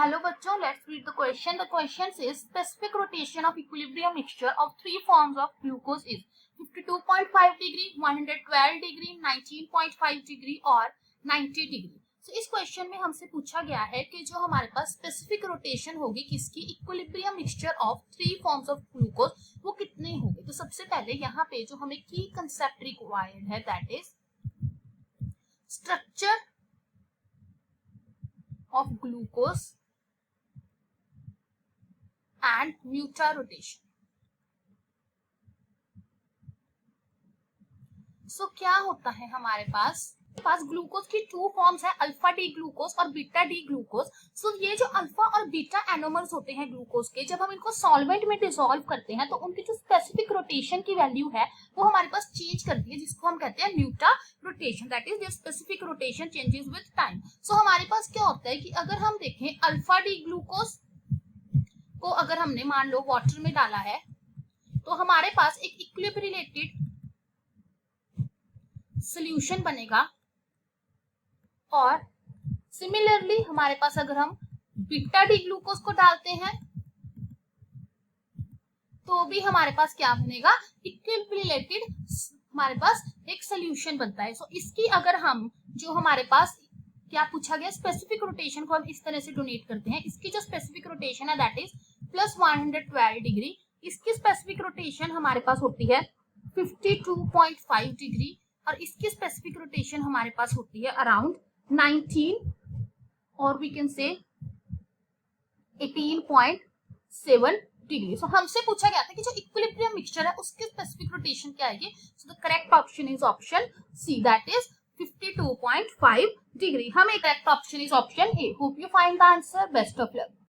Hello बच्चों, let's read the question. The question says specific rotation of equilibrium mixture of three forms of glucose is 52.5 degree, 112 degree, 19.5 degree और 90 degree. So इस question में हमसे पूछा गया है कि जो हमारे पास स्पेसिफिक रोटेशन होगी किसकी equilibrium mixture of three forms of glucose वो कितने होंगे. तो सबसे पहले यहाँ पे जो हमें की कंसेप्ट रिक्वायर्ड है that is structure of glucose and muta rotation. So क्या होता है हमारे पास ग्लूकोज की टू फॉर्म्स है, अल्फा डी ग्लूकोज और बीटा डी ग्लूकोज. सो ये जो अल्फा और बीटा एनोमर्स होते हैं ग्लूकोज के, जब हम इनको सॉल्वेंट में डिसॉल्व करते हैं तो उनकी जो स्पेसिफिक रोटेशन की वैल्यू है वो हमारे पास चेंज करती है, जिसको हम कहते हैं mutarotation. That is their specific rotation changes with time. So हमारे पास क्या होता है कि अगर हम देखें अल्फा डी ग्लूकोज को अगर हमने मान लो वाटर में डाला है तो हमारे पास एक इक्विलिब्रिएटेड सॉल्यूशन बनेगा. और सिमिलरली हमारे पास अगर हम बीटा डी ग्लूकोज को डालते हैं तो भी हमारे पास क्या बनेगा, इक्विलिब्रिएटेड हमारे पास एक सॉल्यूशन बनता है. सो इसकी अगर हम जो हमारे पास क्या पूछा गया स्पेसिफिक रोटेशन को हम इस तरह से डोनेट करते हैं. इसकी जो स्पेसिफिक रोटेशन है दैट इज प्लस 112 डिग्री. इसकी स्पेसिफिक रोटेशन हमारे पास होती है 52.5 डिग्री और इसकी स्पेसिफिक रोटेशन हमारे पास होती है अराउंड 19 और वी कैन से 18.7 डिग्री. सो हमसे पूछा गया था कि जो इक्विलिब्रियम मिक्सचर है उसकी स्पेसिफिक रोटेशन क्या आएगी. So the correct option is option C that is 52.5 degree. हमें correct option is option A. Hope you find the answer. Best of luck.